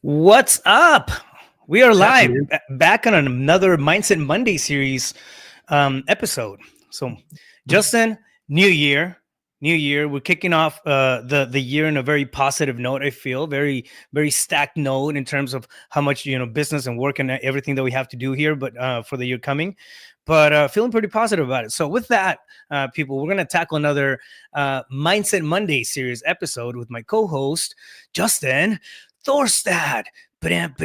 What's up? We are What's happening, live man? back on another Mindset Monday series episode. So, Justin, new year. We're kicking off the year in a very positive note. I feel very stacked note in terms of how much business and work and everything that we have to do here, but for the year coming. But feeling pretty positive about it. So, with that, people, we're gonna tackle another Mindset Monday series episode with my co-host Justin Thorstad. That I like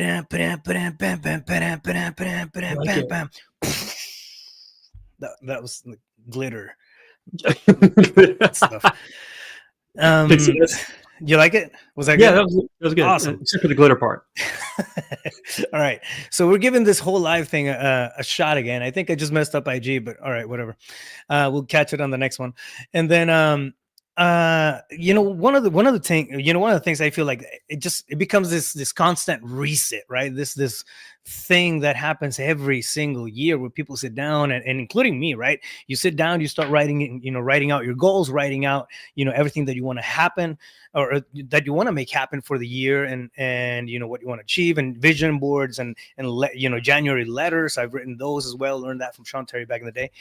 it. was like glitter Dixie, stuff. Um, that's, you like it? Was that yeah, good? that was good. Awesome. Except for the glitter part. All right. So we're giving this whole live thing a shot again. I think I just messed up IG, but all right, whatever. We'll catch it on the next one. And then one of the things I feel like it becomes this constant reset, right? This thing that happens every single year where people sit down and including me, right? You sit down, you start writing out your goals, writing out everything that you want to happen or that you want to make happen for the year, and what you want to achieve, and vision boards and January letters. I've written those as well, learned that from Sean Terry back in the day.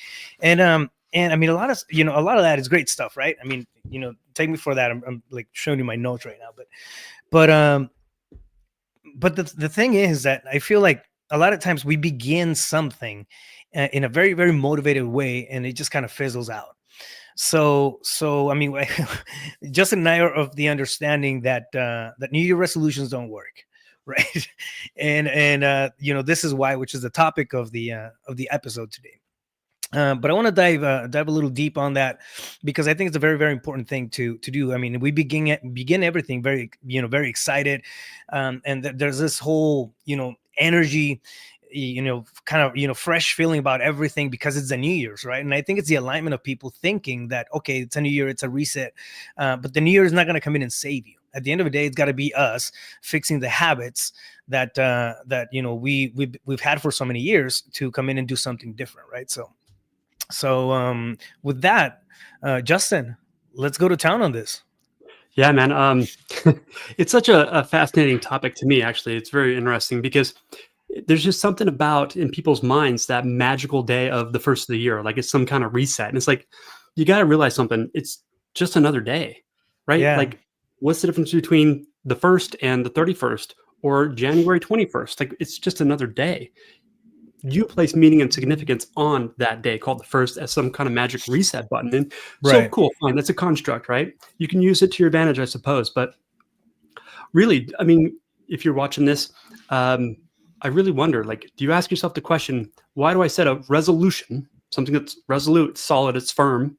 And I mean, a lot of that is great stuff, right? I mean, take me for that. I'm like showing you my notes right now, but the thing is that I feel like a lot of times we begin something in a very, very motivated way, and it just kind of fizzles out. So I mean, Justin and I are of the understanding that that New Year resolutions don't work, right? And this is why, which is the topic of the episode today. But I want to dive a little deep on that, because I think it's a very, very important thing to do. I mean, we begin everything very very excited, and there's this whole energy, kind of fresh feeling about everything because it's a New Year's, right? And I think it's the alignment of people thinking that okay, it's a new year, it's a reset, but the New Year is not going to come in and save you. At the end of the day, it's got to be us fixing the habits that we've had for so many years to come in and do something different, right? So with that, Justin, let's go to town on this. Yeah, man. It's such a fascinating topic to me, actually. It's very interesting because there's just something about in people's minds that magical day of the first of the year, like it's some kind of reset. And it's like, you got to realize something. It's just another day, right? Yeah, Like, what's the difference between the 1st and the 31st or January 21st? Like, it's just another day. You place meaning and significance on that day called the first as some kind of magic reset button. And so right. cool, fine. That's a construct, right? You can use it to your advantage, I suppose. But really, I mean, if you're watching this, I really wonder, like, do you ask yourself the question, why do I set a resolution, something that's resolute, solid, it's firm?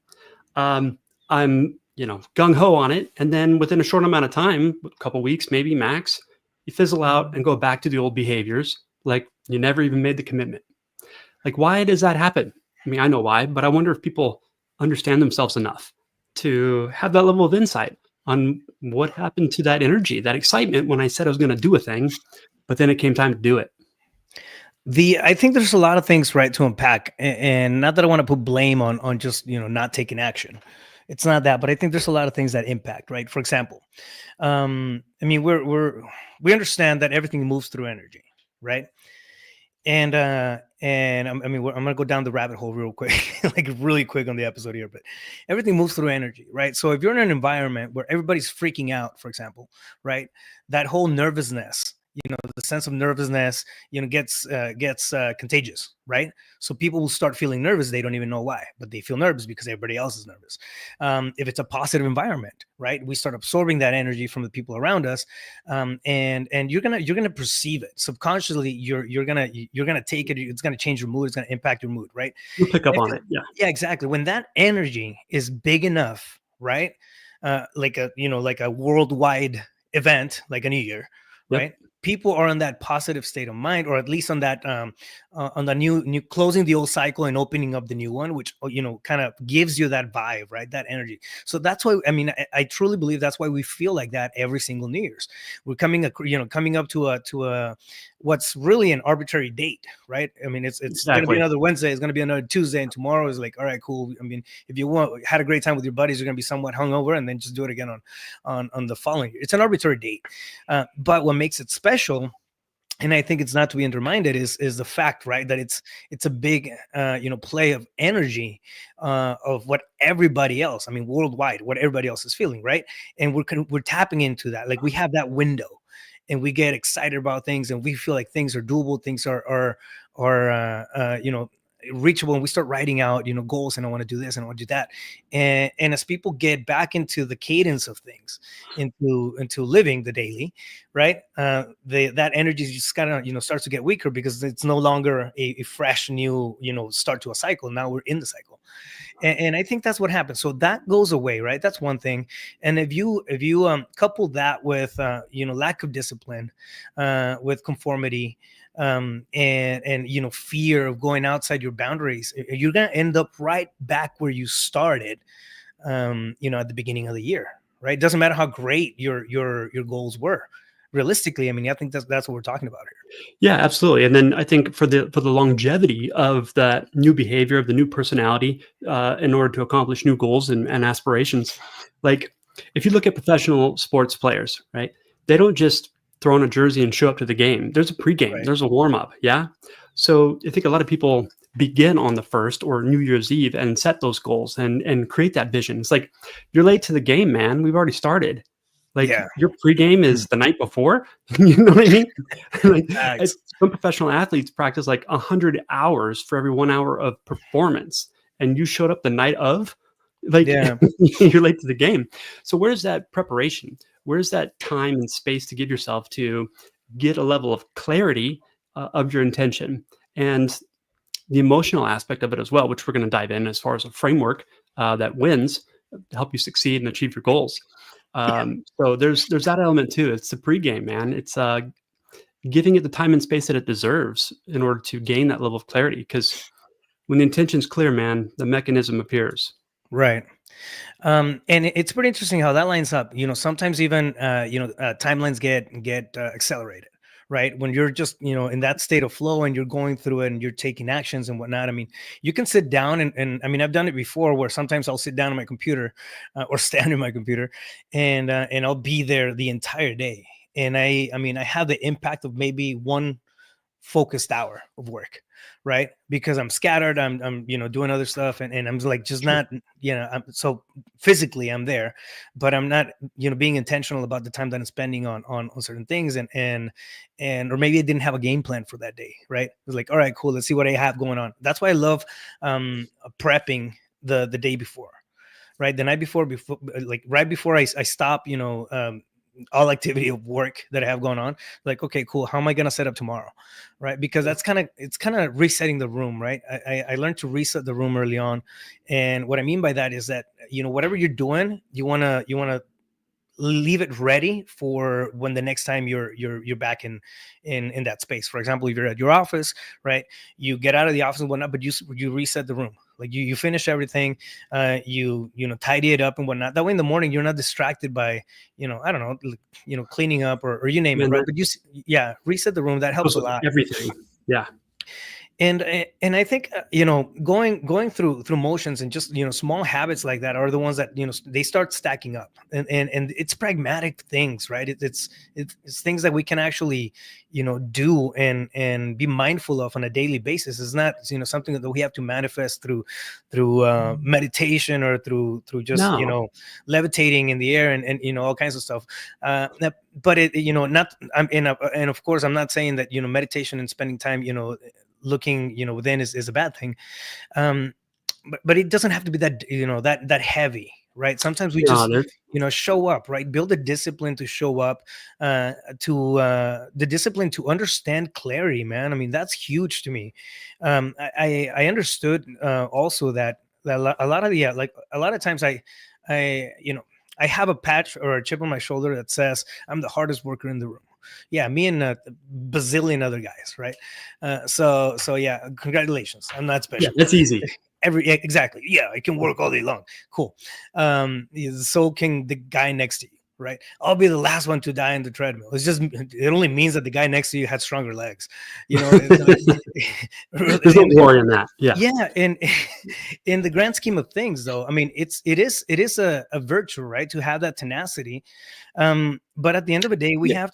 I'm, gung-ho on it. And then within a short amount of time, a couple weeks, maybe max, you fizzle out and go back to the old behaviors. Like you never even made the commitment. Like, why does that happen? I mean, I know why, but I wonder if people understand themselves enough to have that level of insight on what happened to that energy, that excitement when I said I was going to do a thing, but then it came time to do it. I think there's a lot of things, right, to unpack, and not that I want to put blame on just not taking action. It's not that, but I think there's a lot of things that impact, right? For example, I mean, we understand that everything moves through energy, right? And I'm gonna go down the rabbit hole real quick, like really quick on the episode here. But everything moves through energy, right? So if you're in an environment where everybody's freaking out, for example, right, that whole nervousness, the sense of nervousness, gets contagious, right? So people will start feeling nervous. They don't even know why, but they feel nervous because everybody else is nervous. If it's a positive environment, right, we start absorbing that energy from the people around us, and you're gonna perceive it subconsciously. You're gonna take it. It's gonna change your mood. It's gonna impact your mood, right? You'll pick up on it. Yeah. Yeah, exactly. When that energy is big enough, right? Like a worldwide event, like a New Year, Yep. right? People are in that positive state of mind, or at least on that on the new closing the old cycle and opening up the new one, which kind of gives you that vibe, right? That energy. So that's why, I mean, I truly believe that's why we feel like that every single New Year's. We're coming up to a what's really an arbitrary date, right? I mean, it's Exactly. going to be another Wednesday, it's going to be another Tuesday, and tomorrow is like, all right, cool. I mean, if you had a great time with your buddies, you're going to be somewhat hungover, and then just do it again on the following year. It's an arbitrary date, but what makes it special special, and I think it's not to be undermined, is the fact, right, that it's a big play of energy, of what everybody else, I mean, worldwide, what everybody else is feeling, right? And we're tapping into that, like we have that window, and we get excited about things, and we feel like things are doable, things are reachable, and we start writing out goals, and I want to do this and I want to do that, and as people get back into the cadence of things, into living the daily, right, that energy just kind of starts to get weaker, because it's no longer a fresh new start to a cycle. Now we're in the cycle, and I think that's what happens. So that goes away, right? That's one thing. And if you couple that with lack of discipline, with conformity, and fear of going outside your boundaries, you're gonna end up right back where you started, at the beginning of the year, right? It doesn't matter how great your goals were. Realistically, I mean, I think that's what we're talking about here. Yeah, absolutely. And then I think for the longevity of that new behavior, of the new personality, in order to accomplish new goals and aspirations, like if you look at professional sports players, right? They don't just throw on a jersey and show up to the game. There's a pregame, Right. there's a warm up. Yeah. So I think a lot of people begin on the 1st or New Year's Eve and set those goals and create that vision. It's like, you're late to the game, man. We've already started. Like, Yeah. your pregame is the night before. You know what I mean? Like, Facts. some professional athletes practice like 100 hours for every 1 hour of performance, and you showed up the night of, like, Yeah. you're late to the game. So where's that preparation? Where's that time and space to give yourself to get a level of clarity of your intention, and the emotional aspect of it as well, which we're going to dive in as far as a framework that wins to help you succeed and achieve your goals. So there's that element too. It's the pregame, man. It's giving it the time and space that it deserves in order to gain that level of clarity. Because when the intention's clear, man, the mechanism appears. Right. And it's pretty interesting how that lines up. Sometimes even timelines get accelerated, right? When you're just in that state of flow, and you're going through it, and you're taking actions and whatnot. I mean, you can sit down, and I mean, I've done it before, where sometimes I'll sit down on my computer, or stand in my computer, and I'll be there the entire day. And I mean, I have the impact of maybe one focused hour of work, right? Because I'm scattered, I'm doing other stuff, and I'm like, just Sure. not, so physically I'm there, but I'm not being intentional about the time that I'm spending on certain things, and or maybe I didn't have a game plan for that day, right? It was like, all right, cool, let's see what I have going on. That's why I love prepping the day before, right? The night before, like right before I stop, all activity of work that I have going on. Like, okay, cool. How am I gonna set up tomorrow, right? Because it's kind of resetting the room, right? I learned to reset the room early on, and what I mean by that is that whatever you're doing, you wanna leave it ready for when the next time you're back in that space. For example, if you're at your office, right, you get out of the office and whatnot, but you reset the room. Like, you finish everything, you tidy it up and whatnot. That way in the morning you're not distracted by I don't know, cleaning up, or you name it, Man, right? that But reset the room. That helps goes a with lot. everything. Yeah. And I think going through motions, and just small habits like that are the ones that they start stacking up, and it's pragmatic things, right? It's things that we can actually do and be mindful of on a daily basis. It's not something that we have to manifest through meditation, or through just No. levitating in the air, and all kinds of stuff. But it not and of course I'm not saying that meditation and spending time looking within is a bad thing, but it doesn't have to be that that heavy, right? Sometimes we No, just there's show up, right? Build a discipline to show up, to the discipline to understand clarity, man. I mean, that's huge to me. I understood also that a lot of like a lot of times I I have a patch or a chip on my shoulder that says I'm the hardest worker in the room. Yeah, me and a bazillion other guys, right? So yeah, congratulations. I'm not yeah, special. that's easy. Exactly. Yeah, I can work all day long. Cool. So can the guy next to you, right? I'll be the last one to die in the treadmill. It only means that the guy next to you had stronger legs, you know. There's no glory in that. Yeah. Yeah, and in the grand scheme of things, though, I mean, it is a virtue, right, to have that tenacity. But at the end of the day, we have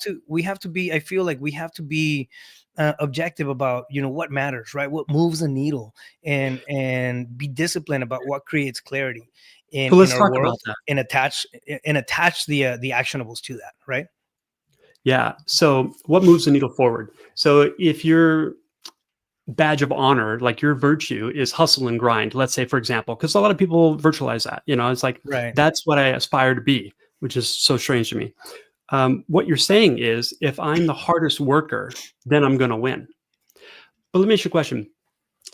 to be. I feel like we have to be objective about, you know, what matters, right? What moves the needle, and be disciplined about what creates clarity So let's in our talk about world, that. and attach the actionables to that, right? Yeah. So what moves the needle forward? So if your badge of honor, like your virtue, is hustle and grind, let's say, for example, because a lot of people virtualize that, you know, it's like, Right. that's what I aspire to be, which is so strange to me. What you're saying is, if I'm the hardest worker, then I'm going to win. But let me ask you a question.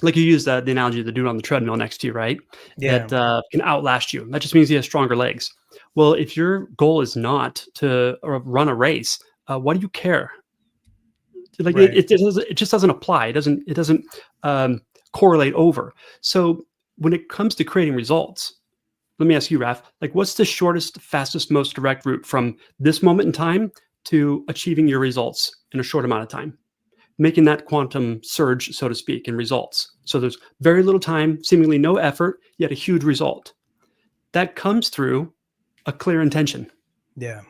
Like you used the analogy of the dude on the treadmill next to you, right? Yeah. That can outlast you. That just means he has stronger legs. Well, if your goal is not to run a race, why do you care? Like Right. it just doesn't apply. It doesn't correlate over. So when it comes to creating results, let me ask you, Raf, like what's the shortest, fastest, most direct route from this moment in time to achieving your results in a short amount of time? Making that quantum surge, so to speak, in results. So there's very little time, seemingly no effort, yet a huge result. That comes through a clear intention, Yeah.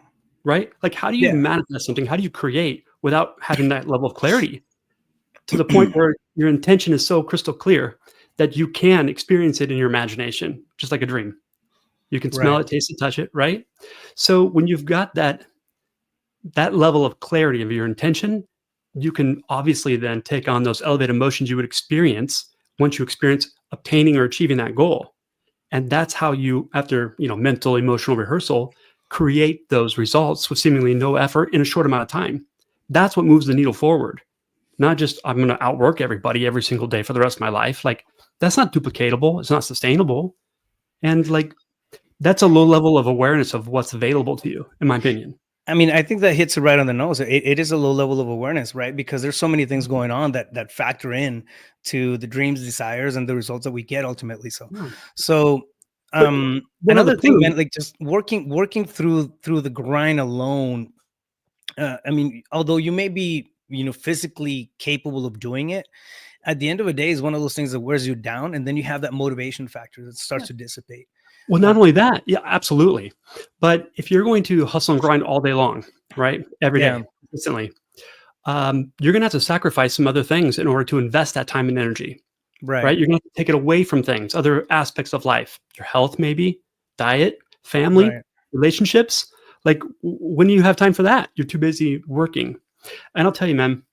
right? Like how do you Yeah. manifest something? How do you create without having that level of clarity to the point where your intention is so crystal clear that you can experience it in your imagination, just like a dream. You can smell Right. it, taste it, touch it, right? So when you've got that level of clarity of your intention, you can obviously then take on those elevated emotions you would experience once you experience obtaining or achieving that goal. And that's how you, after mental, emotional rehearsal, create those results with seemingly no effort in a short amount of time. That's what moves the needle forward. Not just I'm going to outwork everybody every single day for the rest of my life. Like that's not duplicatable. It's not sustainable. And like that's a low level of awareness of what's available to you, in my opinion. I mean, I think that hits it right on the nose. It is a low level of awareness, right? Because there's so many things going on that factor in to the dreams, desires, and the results that we get ultimately. Yeah. So But one other another thing, clue, man, like just working through the grind alone. I mean, although you may be, you know, physically capable of doing it, at the end of the day, is one of those things that wears you down, and then you have that motivation factor that starts to dissipate. well, not only that, yeah, absolutely. But if you're going to hustle and grind all day long, right, every Yeah. day, consistently, you're going to have to sacrifice some other things in order to invest that time and energy, right? Right. You're going to have to take it away from things, other aspects of life, your health, maybe, diet, family, Right. relationships. Like, when do you have time for that? You're too busy working. And I'll tell you, man,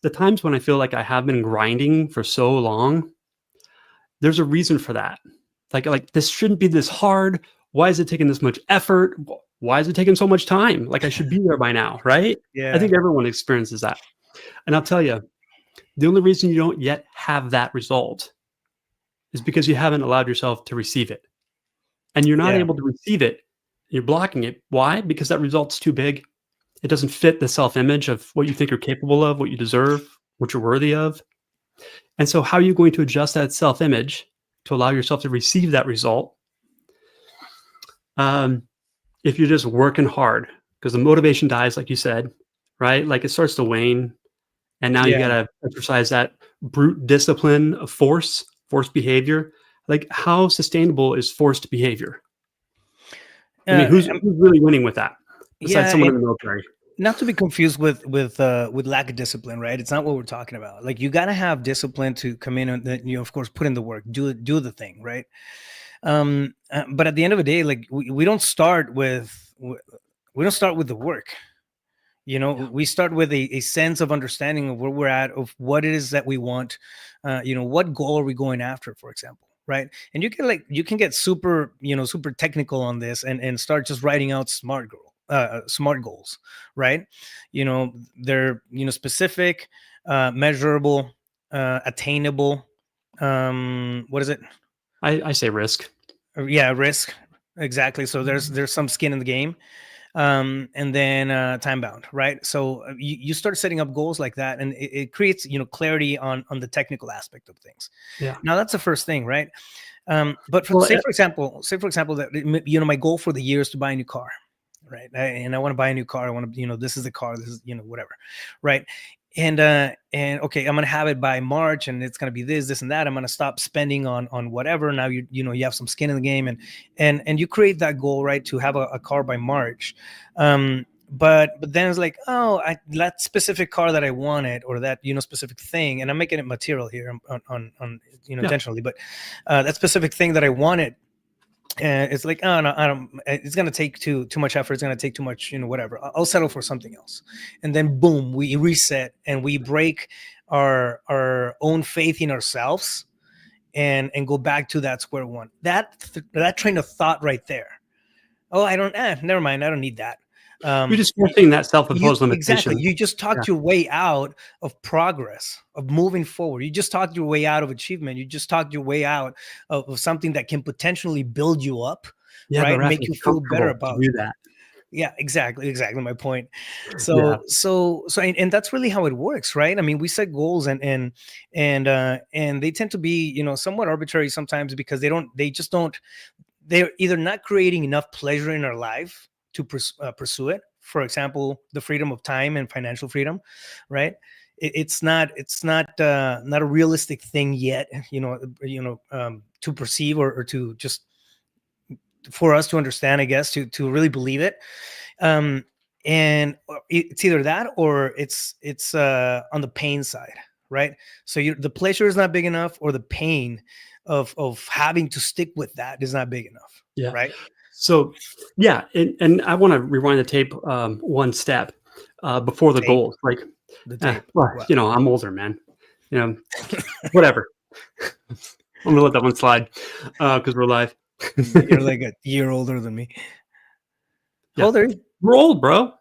the times when I feel like I have been grinding for so long, there's a reason for that. Like this shouldn't be this hard. Why is it taking this much effort? Why is it taking so much time? Like I should be there by now, right? I Yeah. think everyone experiences that. And I'll tell you, the only reason you don't yet have that result is because you haven't allowed yourself to receive it. And you're not Yeah. able to receive it. You're blocking it. Why? Because that result's too big. It doesn't fit the self-image of what you think you're capable of, what you deserve, what you're worthy of. And so how are you going to adjust that self-image to allow yourself to receive that result? If you're just working hard, because the motivation dies, like you said, right? Like it starts to wane. And now you Yeah. got to exercise that brute discipline of forced behavior. Like how sustainable is forced behavior? I mean, Uh, who's really winning with that besides yeah. someone in the military? Not to be confused with lack of discipline, right? It's not what we're talking about. Like you got to have discipline to come in and then, you know, of course, put in the work, do the thing, right? But at the end of the day, like we don't start with the work. You know, Yeah. we start with a sense of understanding of where we're at, of what it is that we want. You know, what goal are we going after, for example, right? And you can get super, you know, super technical on this and start just writing out smart goals, right? You know, they're, you know, specific, measurable, attainable. What is it? I say risk. Yeah, risk. Exactly. So there's some skin in the game. And then time bound, right? So you start setting up goals like that, and it creates, you know, clarity on the technical aspect of things. Yeah. Now that's the first thing, right? But Well, say for example that, you know, my goal for the year is to buy a new car, right? And I want to buy a new car. I want to, this is the car. This is, whatever, right? And okay, I'm gonna have it by March, and it's gonna be this and that. I'm gonna stop spending on whatever. Now you have some skin in the game, and you create that goal, right, to have a car by March. But then it's like, oh, that specific car that I wanted, or that specific thing, and I'm making it material here on intentionally, but that specific thing that I wanted, it's like, oh no, I don't. It's gonna take too much effort. It's gonna take too much, whatever. I'll settle for something else, and then boom, we reset and we break our own faith in ourselves, and go back to that square one. That train of thought right there. Oh, I don't. Never mind. I don't need that. You're just forcing that self-imposed limitation. Exactly. You just talked your way out of progress, of moving forward. You just talked your way out of achievement. You just talked your way out of something that can potentially build you up, right? Make you feel better about that. Yeah, exactly my point. So and that's really how it works, right? I mean, we set goals and they tend to be, somewhat arbitrary sometimes, because they're either not creating enough pleasure in our life to pursue it. For example, the freedom of time and financial freedom, right? It's not a realistic thing yet, to perceive or to just for us to understand, I guess, to really believe it. And it's either that or it's on the pain side, right? So the pleasure is not big enough, or the pain of having to stick with that is not big enough. Yeah. Right. So, yeah, and I want to rewind the tape one step before the goals. Like, the tape. I'm older, man. Whatever. I'm gonna let that one slide because we're live. You're like a year older than me. How old are you? We're old, bro.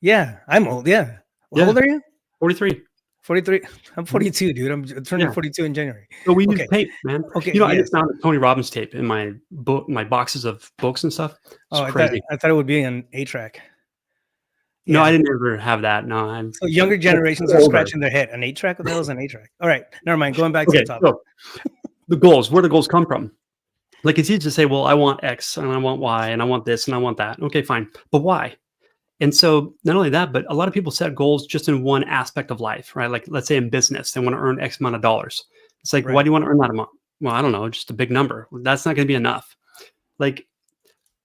Yeah, I'm old. Yeah. How old are you? 43. 43. I'm 42, dude. I'm turning 42 in January. So we use tape, man. Okay. I just found Tony Robbins tape in my boxes of books and stuff. It's crazy. I thought it would be an 8-track. No, I didn't ever have that. No, so younger generations are scratching their head. An 8-track? What the hell is an 8-track? All right, never mind. Going back to the topic. So the goals. Where do goals come from? Like, it's easy to say, well, I want X and I want Y and I want this and I want that. Okay, fine. But why? And so not only that, but a lot of people set goals just in one aspect of life, right? Like, let's say in business, they want to earn X amount of dollars. It's like, why do you want to earn that amount? Well, I don't know, just a big number. That's not going to be enough. Like,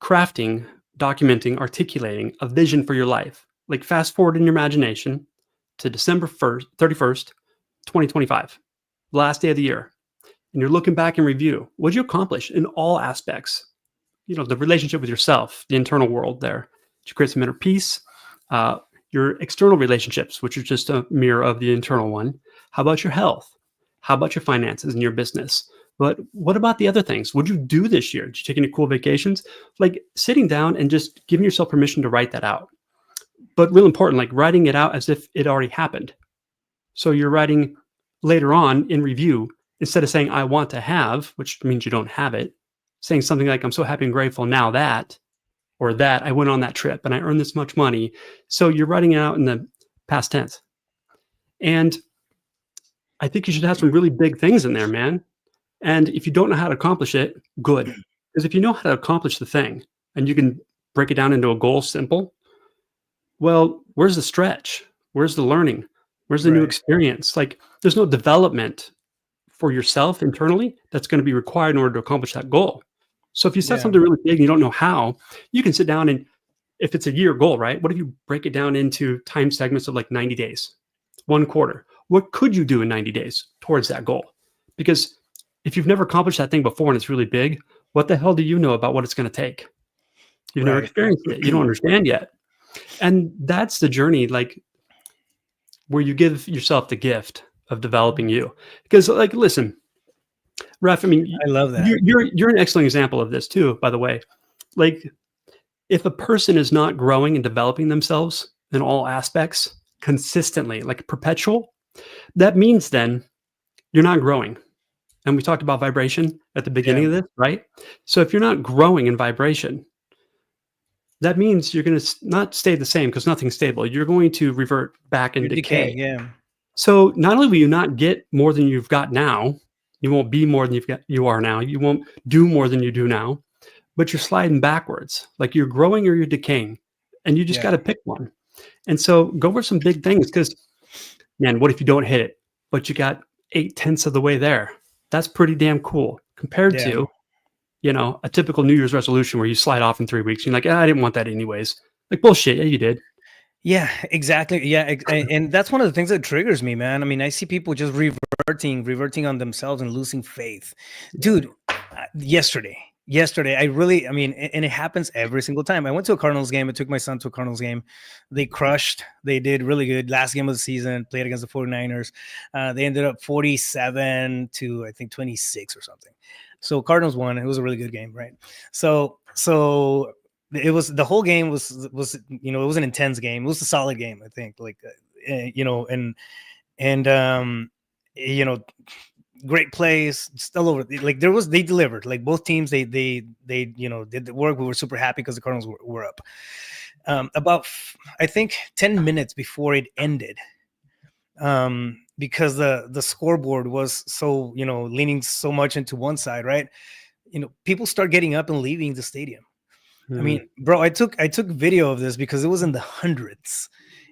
crafting, documenting, articulating a vision for your life. Like, fast forward in your imagination to December 31st, 2025, last day of the year. And you're looking back in review. What did you accomplish in all aspects? The relationship with yourself, the internal world there. Did you create some inner peace? Your external relationships, which are just a mirror of the internal one. How about your health? How about your finances and your business? But what about the other things? What did you do this year? Did you take any cool vacations? Like, sitting down and just giving yourself permission to write that out. But real important, like writing it out as if it already happened. So you're writing later on in review, instead of saying, I want to have, which means you don't have it, saying something like, I'm so happy and grateful now that, or that I went on that trip and I earned this much money. So you're writing it out in the past tense. And I think you should have some really big things in there, man. And if you don't know how to accomplish it, good. Because if you know how to accomplish the thing and you can break it down into a goal simple, well, where's the stretch? Where's the learning? Where's the new experience? Like, there's no development for yourself internally that's going to be required in order to accomplish that goal. So if you set something really big and you don't know how, you can sit down and, if it's a year goal, right? What if you break it down into time segments of like 90 days, 1 quarter? What could you do in 90 days towards that goal? Because if you've never accomplished that thing before and it's really big, what the hell do you know about what it's going to take? You've never experienced it. You don't understand yet. And that's the journey, like, where you give yourself the gift of developing you. Because, like, listen, Ref, I mean, I love that. You're an excellent example of this too, by the way. Like, if a person is not growing and developing themselves in all aspects consistently, like perpetual, that means then you're not growing. And we talked about vibration at the beginning of this, right? So if you're not growing in vibration, that means you're going to not stay the same, because nothing's stable. You're going to revert back into decay. Yeah. So not only will you not get more than you've got now, you won't be more than you are now. You won't do more than you do now, but you're sliding backwards. Like, you're growing or you're decaying. and you just Yeah. got to pick one. And so go for some big things because, man, what if you don't hit it, but you got 8/10 of the way there? That's pretty damn cool compared Yeah. to, a typical New Year's resolution where you slide off in 3 weeks. You're like, I didn't want that anyways. Like, bullshit. Yeah, you did. Yeah, exactly. Yeah, and that's one of the things that triggers me, man. I mean, I see people just reverting on themselves and losing faith. Dude, yesterday, I mean, and it happens every single time. I went to a Cardinals game. I took my son to a Cardinals game. They crushed. They did really good. Last game of the season, played against the 49ers. They ended up 47 to, I think, 26 or something. So Cardinals won. It was a really good game, right? So it was, the whole game was it was an intense game. It was a solid game, I think, like and great plays still over. Like they delivered. Like both teams, they did the work. We were super happy because the Cardinals were up. About I think 10 minutes before it ended, because the scoreboard was so leaning so much into one side, right? People start getting up and leaving the stadium. I mean, bro, I took video of this because it was in the hundreds.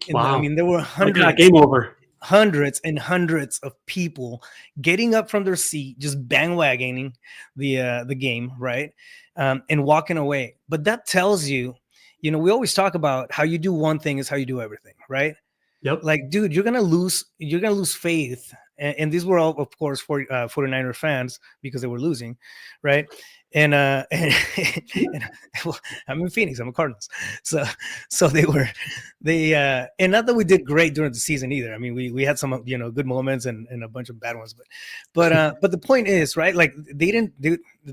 Wow. I mean, there were game over. Hundreds and hundreds of people getting up from their seat, just bandwagoning the game, right? And walking away. But that tells you, we always talk about how you do one thing is how you do everything, right? Yep. Like, dude, you're gonna lose faith. And these were all, of course, 49er fans because they were losing, right? And well, I'm in Phoenix. I'm a Cardinals, so and not that we did great during the season either. I mean, we had some good moments and a bunch of bad ones, but the point is, right? Like they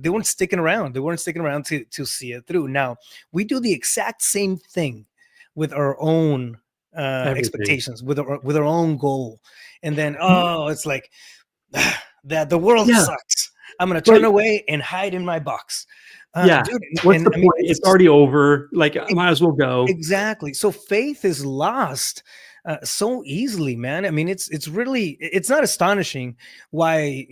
weren't sticking around. They weren't sticking around to see it through. Now we do the exact same thing with our own expectations, with our own goal, and then it's like that the world sucks. I'm gonna turn away and hide in my box. Dude, what's the point? It's already over. Like, I might as well go. Exactly. So faith is lost so easily, man. I mean, it's really, it's not astonishing why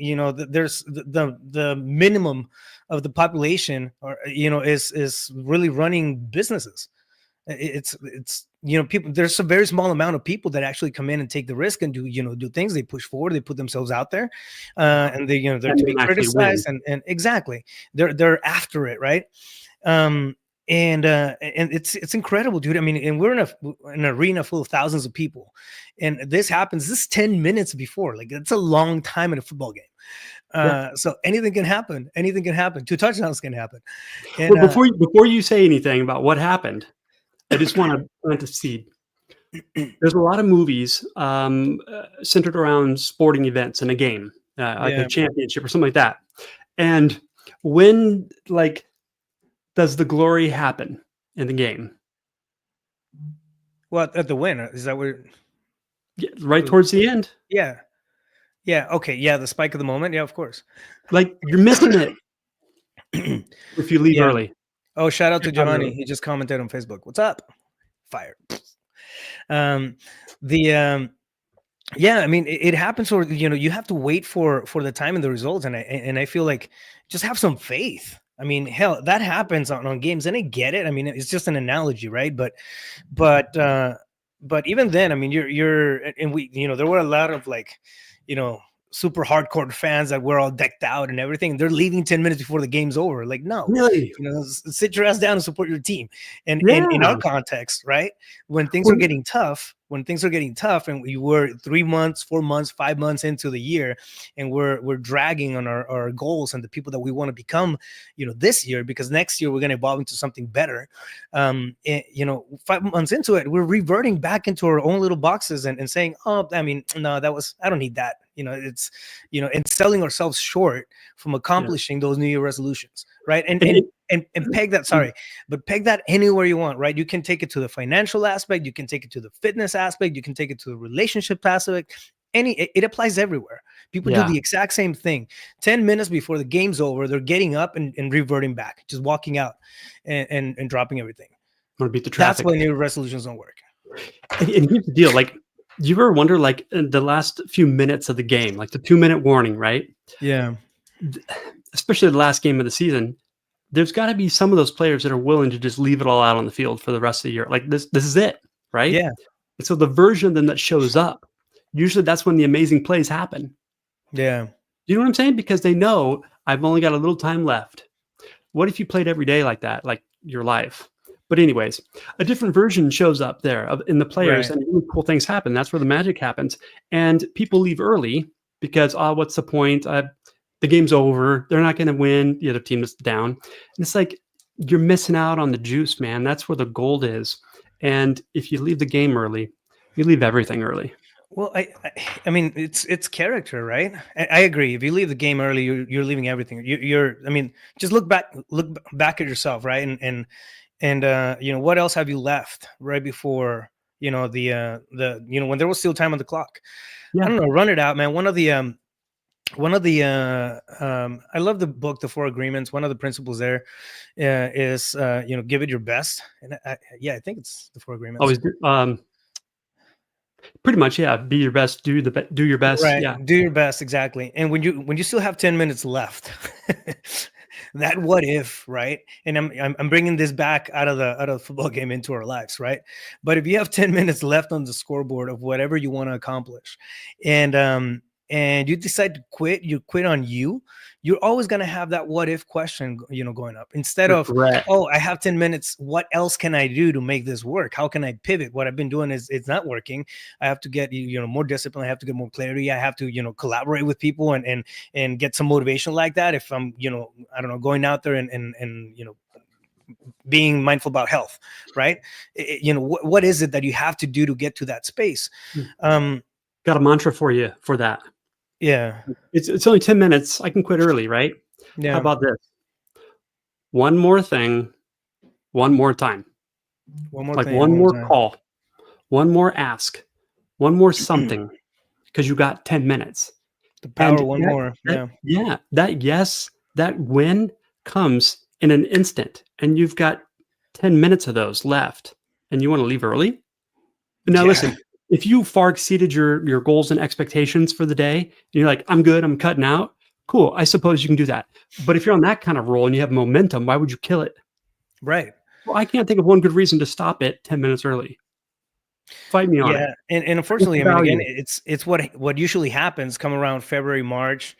there's the minimum of the population, or is really running businesses. It's people, there's a very small amount of people that actually come in and take the risk and do things. They push forward, they put themselves out there, and they're to be criticized, and exactly, they're after it, right? And it's incredible, dude. I mean, and we're in an arena full of thousands of people, and this happens. This is 10 minutes before. Like, it's a long time in a football game. So anything can happen. Anything can happen. 2 touchdowns can happen. And well, before you say anything about what happened, I just want to plant a seed. There's a lot of movies centered around sporting events in a game, like a championship or something like that. And when, like, does the glory happen in the game? Well, at the win, is that where? Yeah, right towards the end. Yeah. Okay. Yeah, the spike of the moment. Yeah, of course. Like, you're missing it if you leave early. Oh, shout out to Giovanni. He just commented on Facebook. What's up? Fire. Yeah, I mean, it happens where you have to wait for the time and the results, and I feel like just have some faith. I mean, hell, that happens on games, and I get it. I mean, it's just an analogy, right? But even then, I mean, you're and we there were a lot of like super hardcore fans that were all decked out and everything, and they're leaving 10 minutes before the game's over. Like, no, really, sit your ass down and support your team. And in our context, right, when things are getting tough, and we were 3 months, 4 months, 5 months into the year, and we're dragging on our goals and the people that we want to become, this year, because next year we're going to evolve into something better. 5 months into it, we're reverting back into our own little boxes and saying, oh, I mean, no, I don't need that. It's, and selling ourselves short from accomplishing those New Year resolutions, right? And peg that, but peg that anywhere you want, right? You can take it to the financial aspect, you can take it to the fitness aspect, you can take it to the relationship aspect. It applies everywhere. People do the exact same thing. 10 minutes before the game's over, they're getting up and reverting back, just walking out and dropping everything. Want to beat the traffic. That's when New Year resolutions don't work. And here's the deal, like, do you ever wonder, like, in the last few minutes of the game, like the 2-minute warning, right? Yeah. Especially the last game of the season, there's got to be some of those players that are willing to just leave it all out on the field for the rest of the year. Like this is it, right? Yeah. And so the version of them that shows up, usually that's when the amazing plays happen. Yeah. You know what I'm saying? Because they know I've only got a little time left. What if you played every day like that, like your life? But anyways, a different version shows up there in the players, Right. and really cool things happen. That's where the magic happens. And people leave early because, what's the point? The game's over. They're not going to win. The other team is down. And it's like you're missing out on the juice, man. That's where the gold is. And if you leave the game early, you leave everything early. Well, I mean, it's character, right? I agree. If you leave the game early, you're leaving everything. You're, I mean, just look back at yourself, right? And you know, what else have you left right before, you know, the you know, when there was still time on the clock? Yeah. I don't know. Run it out, man. One of the I love the book, The Four Agreements. One of the principles there is you know, give it your best. And I think it's The Four Agreements. Always pretty much, yeah. Be your best. Do your best. Right. Yeah. Do your best, exactly. And when you still have 10 minutes left, that what if, right? And I'm bringing this back out of the football game into our lives, right? But if you have 10 minutes left on the scoreboard of whatever you want to accomplish, and you decide to quit, you quit on you're always going to have that what if question, you know, going up, instead Regret. of, oh, I have 10 minutes. What else can I do to make this work? How can I pivot? What I've been doing is it's not working. I have to get, you know, more discipline. I have to get more clarity. I have to, you know, collaborate with people and get some motivation like that. If I'm, you know, I don't know, going out there and you know, being mindful about health, right? You know, what is it that you have to do to get to that space? Got a mantra for you for that. Yeah. It's only 10 minutes. I can quit early, right? Yeah. How about this? One more thing, one more time. One more like thing, one more time. call, one more ask, one more something, because you got 10 minutes. The power, And one more. Yeah. Yeah. That win comes in an instant, and you've got 10 minutes of those left, and you want to leave early. Now, Yeah. listen, if you far exceeded your goals and expectations for the day, and you're like, I'm good, I'm cutting out, cool. I suppose you can do that. But if you're on that kind of roll and you have momentum, why would you kill it? Right. Well, I can't think of one good reason to stop it 10 minutes early. Fight me on it. Yeah, and unfortunately, I mean, value? again, it's what usually happens. Come around February, March,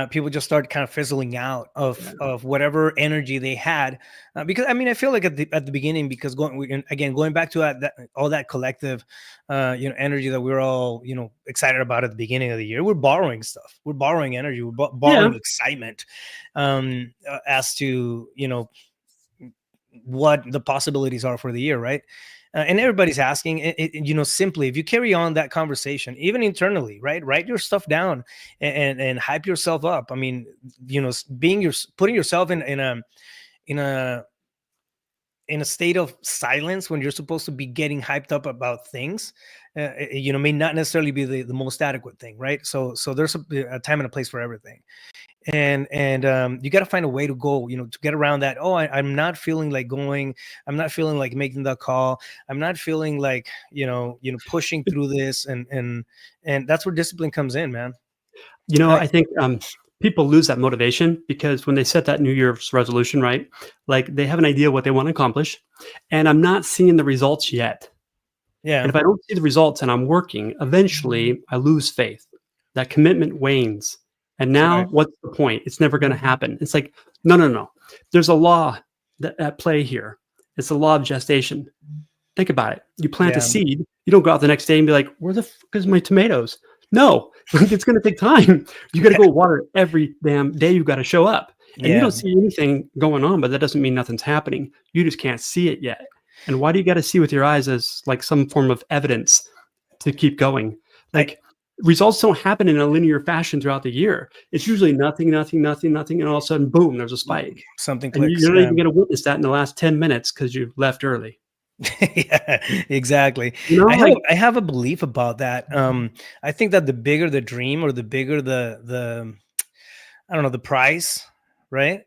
people just start kind of fizzling out of whatever energy they had, because I mean, I feel like at the beginning, because going back to all that collective, you know, energy that we're all, you know, excited about at the beginning of the year, we're borrowing stuff, we're borrowing energy, we're borrowing excitement, as to, you know, what the possibilities are for the year, right? And everybody's asking, you know, simply, if you carry on that conversation, even internally, right, write your stuff down and hype yourself up. I mean, you know, putting yourself in a state of silence when you're supposed to be getting hyped up about things, you know, may not necessarily be the most adequate thing, right? So there's a time and a place for everything. And you got to find a way to go, you know, to get around that. Oh, I'm not feeling like going. I'm not feeling like making the call. I'm not feeling like, you know, pushing through this. And that's where discipline comes in, man. You know, I think people lose that motivation because when they set that New Year's resolution, right, like they have an idea what they want to accomplish, and I'm not seeing the results yet. Yeah. And if I don't see the results and I'm working, eventually I lose faith. That commitment wanes. And now, what's the point? It's never going to happen. It's like, no. There's a law at play here. It's the law of gestation. Think about it. You plant a seed. You don't go out the next day and be like, where the fuck is my tomatoes? No, it's going to take time. You got to go water it every damn day. You've got to show up. And you don't see anything going on, but that doesn't mean nothing's happening. You just can't see it yet. And why do you got to see with your eyes as like some form of evidence to keep going? Like, results don't happen in a linear fashion throughout the year. It's usually nothing, and all of a sudden, boom, there's a spike. Something and clicks. You're not even going to witness that in the last 10 minutes because you left early. Yeah, exactly. You know, I have a belief about that. I think that the bigger the dream, or the bigger the I don't know, the prize, right?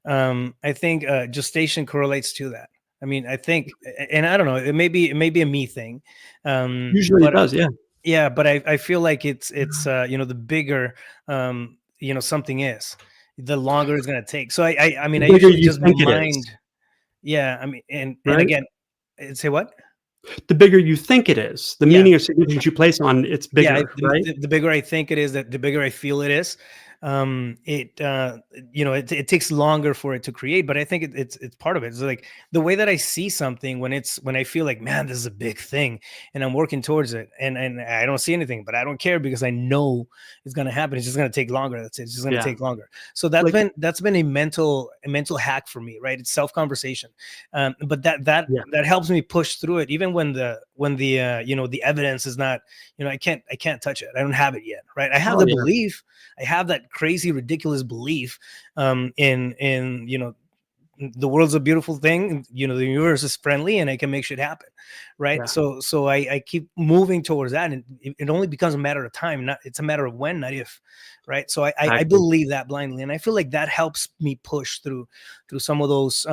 I think gestation correlates to that. I mean, I think, and I don't know, it may be a me thing. Usually it does, yeah. Yeah, but I feel like it's you know, the bigger you know, something is. the longer it's going to take. So I mean, The I bigger usually you just think it mind. is, Yeah. I mean, and right? again, say what? The bigger you think it is, the Yeah. meaning or significance you place on it's Yeah, bigger, right? the bigger I think it is, that the bigger I feel it is. It it takes longer for it to create, but I think it's part of it. It's like the way that I see something when I feel like, man, this is a big thing, and I'm working towards it, and I don't see anything, but I don't care because I know it's gonna happen. It's just gonna take longer. That's it. It's just gonna Yeah. take longer. So that's Like, been a mental hack for me, right? It's self conversation, but yeah, that helps me push through it, even when the the evidence is not, I can't touch it. I don't have it yet, right? I have oh the yeah, belief. I have that crazy, ridiculous belief in the world's a beautiful thing. The universe is friendly, and I can make shit happen, right? yeah, So I keep moving towards that, and it only becomes a matter of time. Not It's a matter of when, not if, right? So I exactly. believe that blindly, and I feel like that helps me push through some of those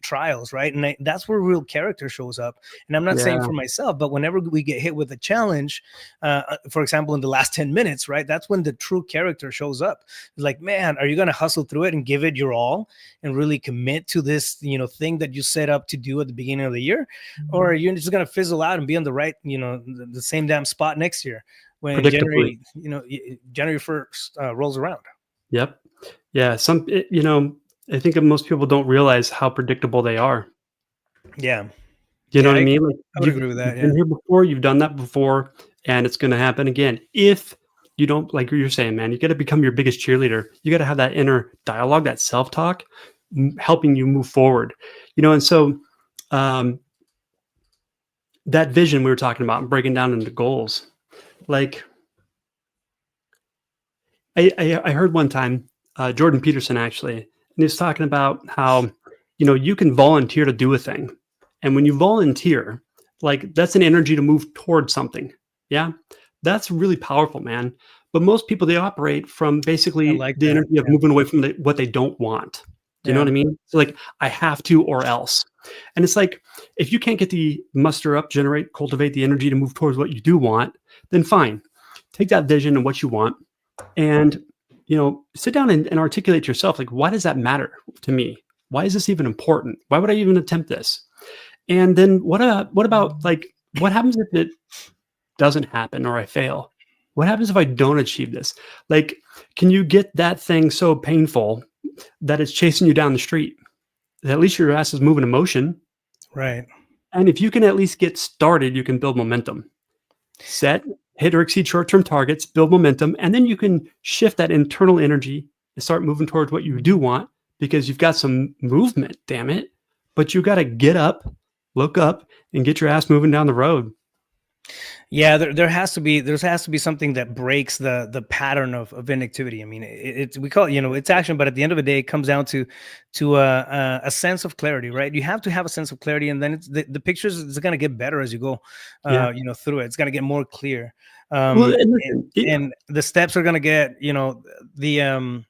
trials, right? And that's where real character shows up. And I'm not saying Yeah, for myself, but whenever we get hit with a challenge, for example, in the last 10 minutes, right? That's when the true character shows up. It's like, man, are you going to hustle through it and give it your all and really commit to this, thing that you set up to do at the beginning of the year? Or are you just going to fizzle out and be on the right, the same damn spot next year when predictably. January 1st rolls around? Yep. Yeah, I think that most people don't realize how predictable they are. Yeah. You know Yeah. what I mean? Like, I would agree with that. you've Yeah. been here before, you've done that before, and it's gonna happen again. If you don't, like you're saying, man, you gotta become your biggest cheerleader. You gotta have that inner dialogue, that self-talk, helping you move forward. And so, um, that vision we were talking about and breaking down into goals, like I heard one time, Jordan Peterson actually, and he was talking about how, you can volunteer to do a thing. And when you volunteer, like that's an energy to move towards something. Yeah. That's really powerful, man. But most people, they operate from I basically like the that. energy of Yeah. moving away from what they don't want. Do you know Yeah. what I mean? So, like, I have to or else. And it's like, if you can't get the muster up, generate, cultivate the energy to move towards what you do want, then fine. Take that vision and what you want and sit down and articulate to yourself, like, why does that matter to me? Why is this even important? Why would I even attempt this? And then what about like, what happens if it doesn't happen or I fail? What happens if I don't achieve this? Like, can you get that thing so painful that it's chasing you down the street? At least your ass is moving in motion. Right. And if you can at least get started, you can build momentum. Set, hit or exceed short-term targets, build momentum, and then you can shift that internal energy and start moving towards what you do want because you've got some movement, damn it. But you got to get up, look up, and get your ass moving down the road. Yeah, there has to be something that breaks the pattern of inactivity. I mean, it's we call it, it's action, but at the end of the day, it comes down to a sense of clarity, right? You have to have a sense of clarity, and then the pictures is going to get better as you go, Yeah. through it. It's going to get more clear, Well, and and, listen, and the steps are going to get, the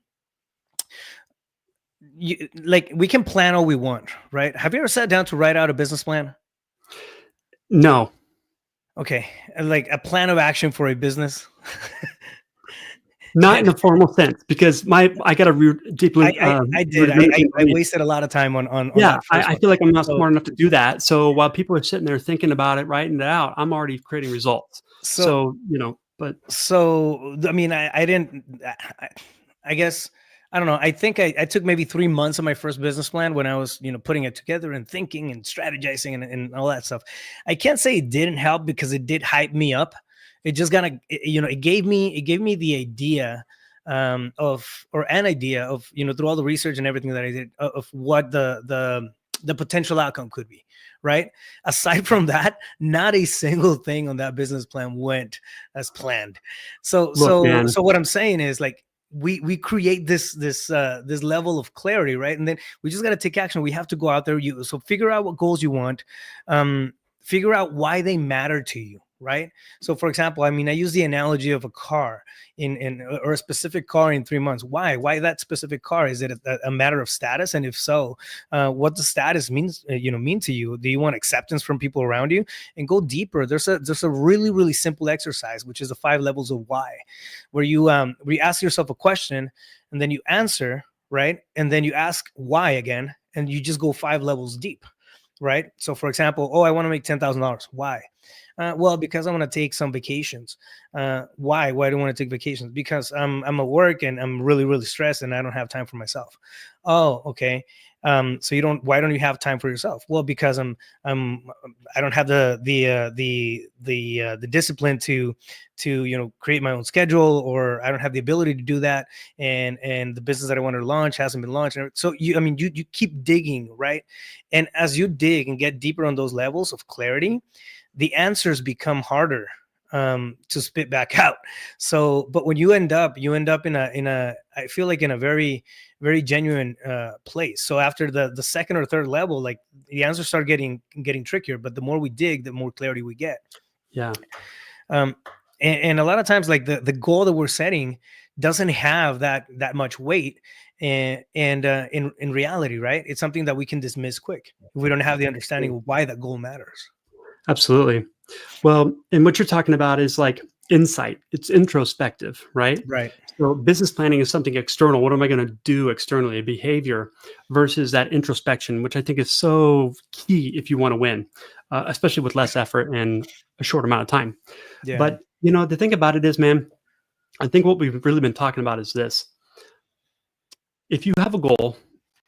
like we can plan all we want, right? Have you ever sat down to write out a business plan? no, Okay, like a plan of action for a business. not in a formal sense because I got a deeply I did. rudimentary I brain. wasted a lot of time on Yeah, that first I one. feel like I'm not So smart enough to do that. So while people are sitting there thinking about it, writing it out, I'm already creating results. so So, but I mean, I didn't. I guess I don't know. I think I took maybe 3 months of my first business plan when I was putting it together and thinking and strategizing and all that stuff. I can't say it didn't help because it did hype me up. It just kind of it gave me the idea or an idea of through all the research and everything that I did of what the potential outcome could be, right? Aside from that, not a single thing on that business plan went as planned. so look, so man, so what I'm saying is, like, we create this level of clarity, right? And then we just got to take action. We have to go out there. So figure out what goals you want, figure out why they matter to you, right? So for example, I mean, I use the analogy of a car in or a specific car in 3 months. Why that specific car? Is it a matter of status? And if so, what the status means mean to you? Do you want acceptance from people around you? And go deeper. There's a really, really simple exercise, which is the 5 levels of why, where you ask yourself a question and then you answer, right? And then you ask why again, and you just go 5 levels deep, right? So, for example, oh, I want to make $10,000. Why? Well, because I want to take some vacations. Why? Why do I want to take vacations? Because I'm at work and I'm really, really stressed and I don't have time for myself. Oh, okay. So you don't. Why don't you have time for yourself? Well, because I don't have the discipline to create my own schedule, or I don't have the ability to do that, and the business that I wanted to launch hasn't been launched. So you keep digging, right? And as you dig and get deeper on those levels of clarity, the answers become harder to spit back out. So, but when you end up in a I feel like in a very, very genuine place. So after the second or third level, like the answers start getting trickier, but the more we dig, the more clarity we get. Yeah. um, and a lot of times, like the goal that we're setting doesn't have that much weight, and in reality, right, it's something that we can dismiss quick if we don't have the understanding of why that goal matters. Absolutely. Well, and what you're talking about is like insight. It's introspective, right? Right. So business planning is something external. What am I going to do externally? Behavior versus that introspection, which I think is so key if you want to win, especially with less effort and a short amount of time. Yeah. But the thing about it is, man, I think what we've really been talking about is this. If you have a goal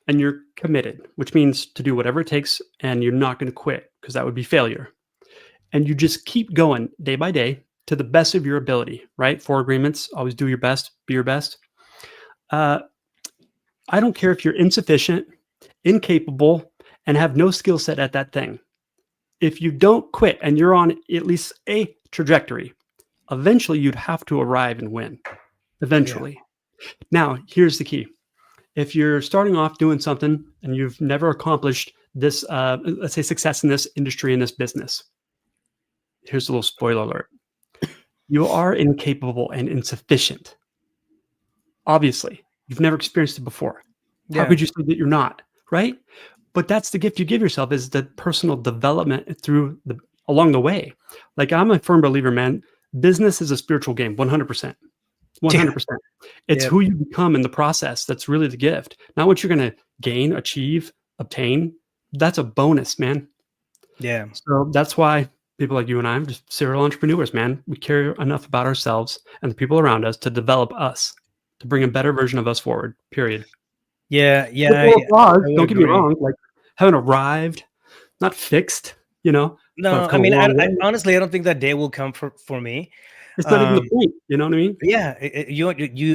and you're committed, which means to do whatever it takes, and you're not going to quit because that would be failure, and you just keep going day by day to the best of your ability, right? 4 agreements: always do your best, be your best. I don't care if you're insufficient, incapable, and have no skill set at that thing. If you don't quit and you're on at least a trajectory, eventually you'd have to arrive and win. Eventually. Now, here's the key. If you're starting off doing something and you've never accomplished this, let's say, success in this industry, in this business, here's a little spoiler alert. You are incapable and insufficient. Obviously, you've never experienced it before. How could you say that you're not, right? But that's the gift you give yourself, is the personal development along the way. Like, I'm a firm believer, man, business is a spiritual game, 100%. 100%. It's who you become in the process that's really the gift. Not what you're going to gain, achieve, obtain. That's a bonus, man. Yeah. So that's why people like you and I are just serial entrepreneurs, man. We care enough about ourselves and the people around us to develop us, to bring a better version of us forward, period. Yeah. Don't get me wrong. Like, haven't arrived, not fixed, No, I mean, honestly, I don't think that day will come for me. It's not even the point. You know what I mean? Yeah,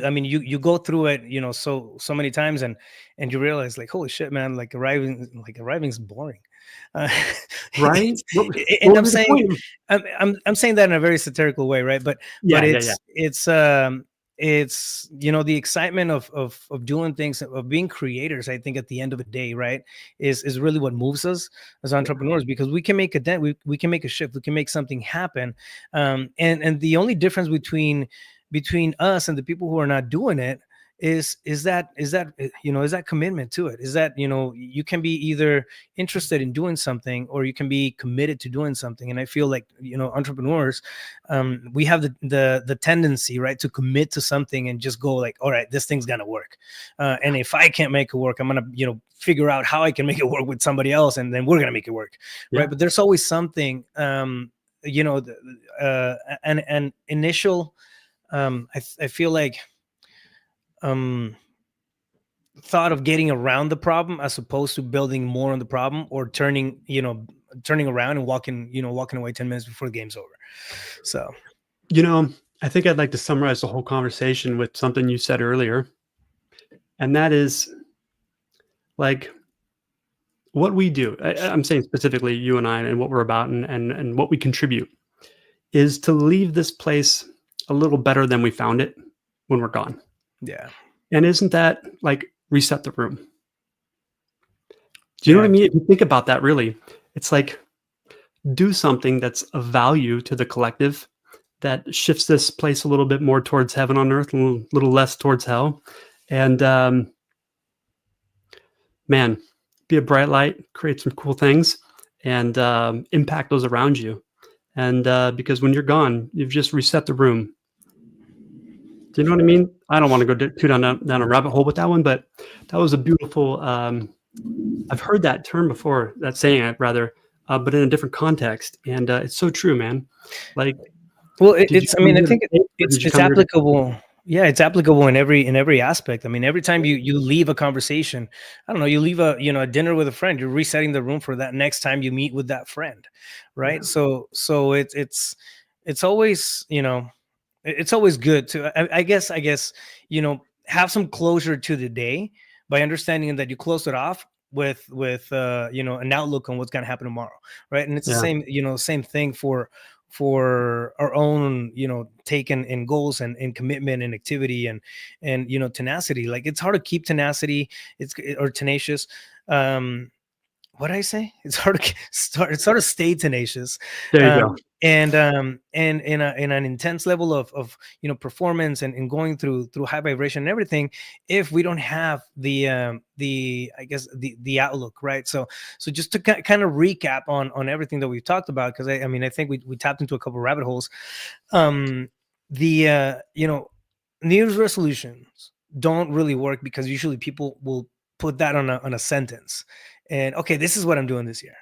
I mean, you go through it, so many times, and you realize, like, holy shit, man, like arriving is boring, right? And I'm saying that in a very satirical way, right? But it's the excitement of doing things, of being creators. I think at the end of the day, right, is really what moves us as entrepreneurs, because we can make a dent, we can make a shift, we can make something happen. And the only difference between us and the people who are not doing it is that commitment to it, is that you can be either interested in doing something, or you can be committed to doing something. And I feel like entrepreneurs, we have the tendency, right, to commit to something and just go like, all right, this thing's gonna work, and if I can't make it work, I'm gonna figure out how I can make it work with somebody else, and then we're gonna make it work. Right? But there's always something, an initial, I feel like, thought of getting around the problem, as opposed to building more on the problem, or turning around and walking away 10 minutes before the game's over. So, I think I'd like to summarize the whole conversation with something you said earlier. And that is, like, what we do, I'm saying specifically you and I, and what we're about, and what we contribute, is to leave this place a little better than we found it when we're gone. Yeah. And isn't that like reset the room? Do you know what I mean? If you think about that, really, it's like, do something that's of value to the collective, that shifts this place a little bit more towards heaven on earth, a little less towards hell. And man, be a bright light, create some cool things, and impact those around you. And because when you're gone, you've just reset the room. Do you know what I mean? I don't want to go too down a rabbit hole with that one, but that was a beautiful. I've heard that term before, that saying, rather, but in a different context, and it's so true, man. Like, Well, did you it's. I come mean, I here to think faith, or did you it's come here to? applicable. Yeah, it's applicable in every aspect. I mean, every time you leave a conversation, I don't know, you leave a dinner with a friend, you're resetting the room for that next time you meet with that friend, Yeah, right? So it's always it's always good to I guess have some closure to the day by understanding that you close it off with an outlook on what's going to happen tomorrow, right? And it's the yeah, same thing for our own take and goals and commitment and activity and tenacity. Like, it's hard to keep tenacity, or tenacious. What did I say? It's hard to it's hard to stay tenacious, there you go. um, and in an intense level of performance and going through high vibration and everything, if we don't have the I guess the outlook, right? So just to kind of recap on everything that we've talked about, because I mean, I think we tapped into a couple of rabbit holes. The New Year's resolutions don't really work, because usually people will put that on a sentence, and okay, this is what I'm doing this year,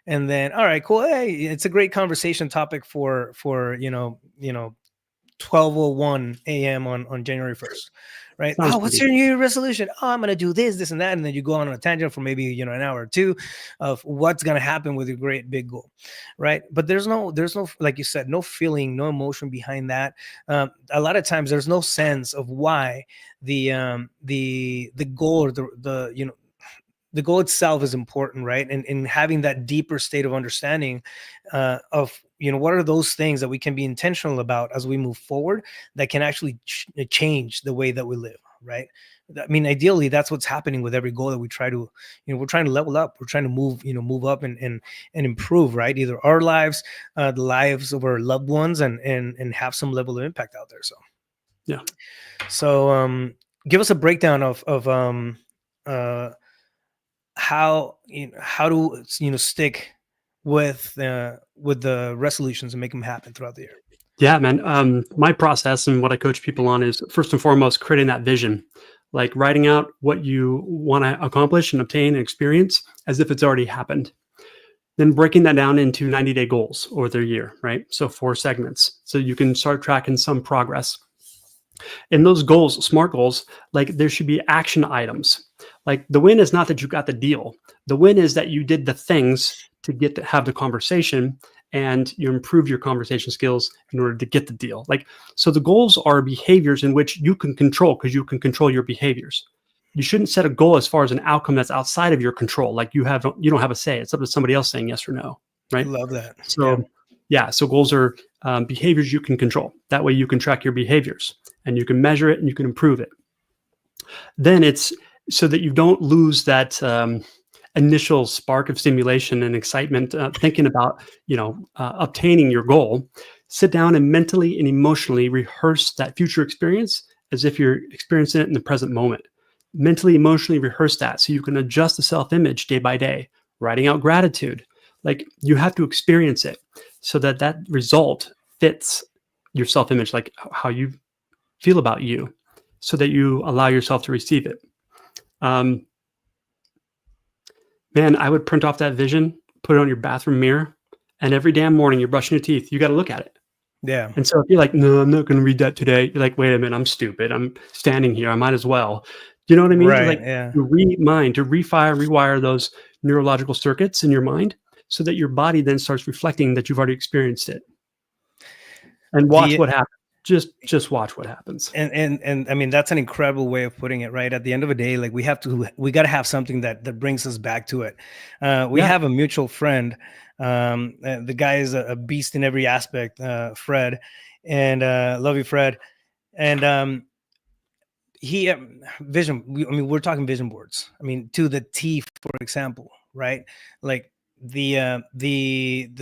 and then all right, cool, hey, it's a great conversation topic for 12:01 a.m. on January 1st, right? Sounds Oh, what's pretty your good. New Year resolution? Oh, I'm gonna do this and that, and then you go on a tangent for maybe an hour or two of what's gonna happen with your great big goal, right? But there's no, like you said, no feeling, no emotion behind that. A lot of times there's no sense of why the goal, or the goal itself is important, right? And having that deeper state of understanding of what are those things that we can be intentional about as we move forward, that can actually change the way that we live, right? I mean, ideally, that's what's happening with every goal that we try to, we're trying to level up, we're trying to move up and improve, right? Either our lives, the lives of our loved ones, and have some level of impact out there. Yeah. So give us a breakdown of uh how to stick with the resolutions and make them happen throughout the year. Yeah, man. My process and what I coach people on is, first and foremost, creating that vision, like writing out what you want to accomplish and obtain and experience as if it's already happened. Then breaking that down into 90-day goals or their year, right? So 4 segments. So you can start tracking some progress. In those goals, SMART goals, like, there should be action items. Like, the win is not that you got the deal. The win is that you did the things to get to have the conversation, and you improve your conversation skills in order to get the deal. Like, so the goals are behaviors in which you can control, because you can control your behaviors. You shouldn't set a goal as far as an outcome that's outside of your control. Like, you don't have a say. It's up to somebody else saying yes or no, I right? love that. Yeah. So, yeah, so goals are behaviors you can control. That way you can track your behaviors and you can measure it and you can improve it. Then it's so that you don't lose that initial spark of stimulation and excitement, thinking about, obtaining your goal. Sit down and mentally and emotionally rehearse that future experience as if you're experiencing it in the present moment. Mentally, emotionally rehearse that so you can adjust the self-image day by day, writing out gratitude. Like, you have to experience it so that that result fits your self-image, like how you feel about you, so that you allow yourself to receive it. Um, Man, I would print off that vision, put it on your bathroom mirror, and every damn morning you're brushing your teeth, you got to look at it. Yeah. And so if you're like, no, I'm not going to read that today, you're like, wait a minute, I'm stupid. I'm standing here. I might as well. Do you know what I mean? Right. Like, Yeah. to rewire those neurological circuits in your mind so that your body then starts reflecting that you've already experienced it. And watch The what happens. Just watch what happens. and I mean, that's an incredible way of putting it, right? At the end of the day, like, we got to have something that brings us back to it. We Yeah. have a mutual friend. The guy is a beast in every aspect, Fred, and love you, Fred. And he I mean, we're talking vision boards. I mean, to the T, for example, right? Like, the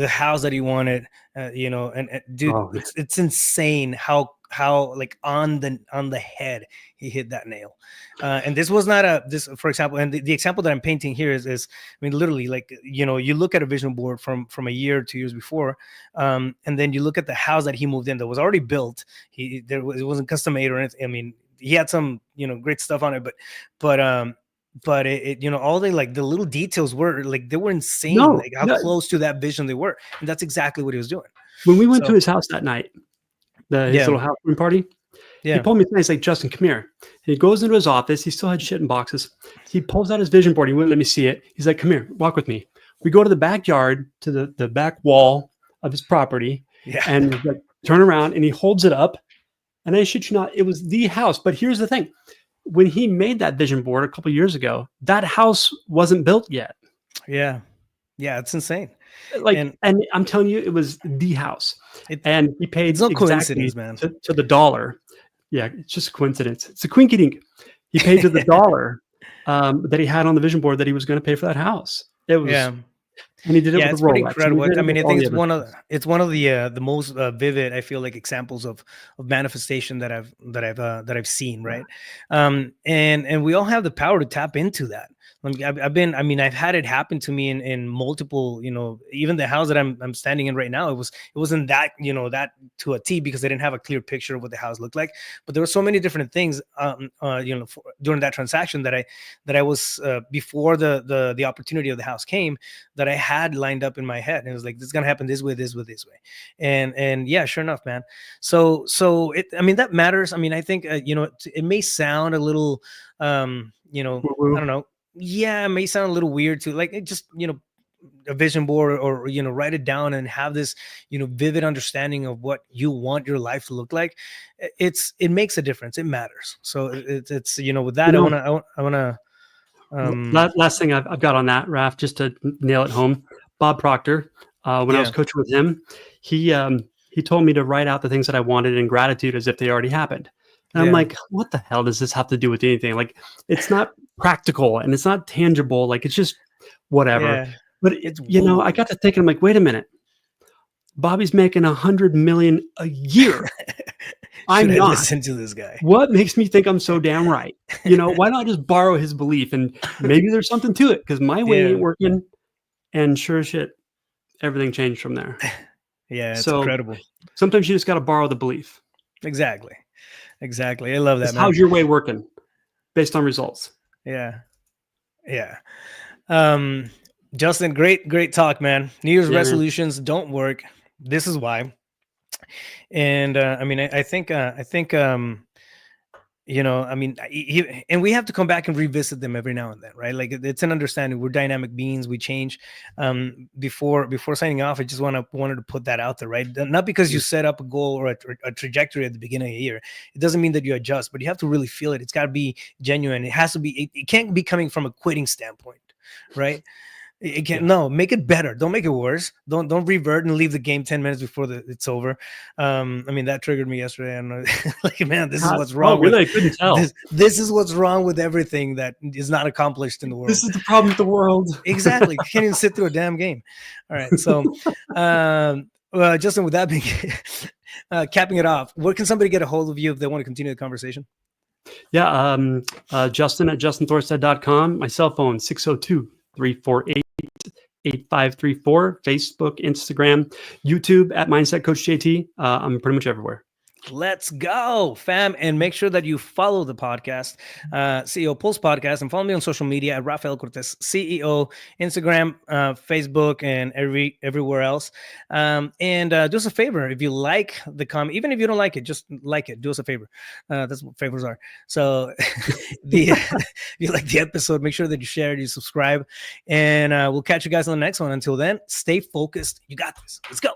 house that he wanted, and dude, Oh, man. it's insane like on the head he hit that nail. And this was not this, for example, and the example that I'm painting here is I mean, literally, like, you know, you look at a vision board from a year or 2 years before, and then you look at the house that he moved in that was already built. It wasn't custom made or anything. I mean, he had some, you know, great stuff on it, but it you know, all the little details were like, they were insane, like how close to that vision they were, and that's exactly what he was doing. When we went to his house that night, his little house room party, he pulled me aside. He's like, Justin, come here. And he goes into his office. He still had shit in boxes. He pulls out his vision board. He wouldn't let me see it. He's like, come here, walk with me. We go to the backyard, to the back wall of his property, and like, turn around, and he holds it up. And I shit you not, it was the house. But here's the thing. When he made that vision board a couple of years ago, that house wasn't built yet. Yeah. It's insane. Like, and I'm telling you, it was the house. And he paid no coincidence, man. To the dollar. Yeah, it's just a coincidence. It's a quinky dink. He paid to the dollar that he had on the vision board that he was going to pay for that house. It was, and he did it with it's a Rolex. pretty incredible. I mean, I think it's one of the most vivid, I feel like, examples of manifestation that I've seen, right? And we all have the power to tap into that. I've had it happen to me in multiple, you know, even the house that I'm standing in right now, it wasn't that, you know, that to a T, because they didn't have a clear picture of what the house looked like. But there were so many different things, you know, during that transaction that I was before the opportunity of the house came, that I had lined up in my head, and it was like, this is gonna happen this way, this way, this way, and yeah, sure enough, man. So I mean, that matters. I mean, I think you know, it may sound a little, you know, I don't know. Yeah, it may sound a little weird to, like, it just, you know, a vision board, or you know, write it down and have this, you know, vivid understanding of what you want your life to look like. It makes a difference. It matters. So it's you know, with that, you know, I want to last thing I've got on that, Raph, just to nail it home. Bob Proctor, when I was coaching with him, he told me to write out the things that I wanted in gratitude as if they already happened. And I'm like, what the hell does this have to do with anything? Like, it's not practical and it's not tangible. Like, it's just whatever. Yeah. But it's, you know, I got to thinking, I'm like, wait a minute. Bobby's making $100 million a year. I'm not. Listen to this guy. What makes me think I'm so damn right? You know, why not just borrow his belief? And maybe there's something to it, because my way ain't working. And sure as shit, everything changed from there. Yeah, it's incredible. Sometimes you just got to borrow the belief. Exactly. I love that, man. How's your way working based on results? Yeah. Justin, great talk, man. New Year's resolutions don't work. This is why. And I mean, I think you know, I mean, and we have to come back and revisit them every now and then, right? Like, it's an understanding. We're dynamic beings. We change. Before signing off, I just wanted to put that out there, right? Not because you set up a goal or a trajectory at the beginning of the year, it doesn't mean that you adjust, but you have to really feel it. It's got to be genuine. It has to be. It can't be coming from a quitting standpoint, right? It can't. No, make it better. Don't make it worse. Don't revert and leave the game 10 minutes before it's over. I mean, that triggered me yesterday. I'm like, man, this is what's wrong. Really, I couldn't tell. This is what's wrung with everything that is not accomplished in the world. This is the problem with the world. Exactly. You can't even sit through a damn game. All right. So, Justin, with that being capping it off, where can somebody get a hold of you if they want to continue the conversation? Yeah. Justin at justinthorstad.com. My cell phone, 602-348-8534, Facebook, Instagram, YouTube at Mindset Coach JT. I'm pretty much everywhere. Let's go, fam. And make sure that you follow the podcast, CEO Pulse Podcast, and follow me on social media at Rafael Cortez CEO, Instagram, Facebook, and everywhere else. And do us a favor. If you like the comment, even if you don't like it, just like it. Do us a favor. That's what favors are. So if you like the episode, make sure that you share it, you subscribe, and we'll catch you guys on the next one. Until then, stay focused. You got this. Let's go.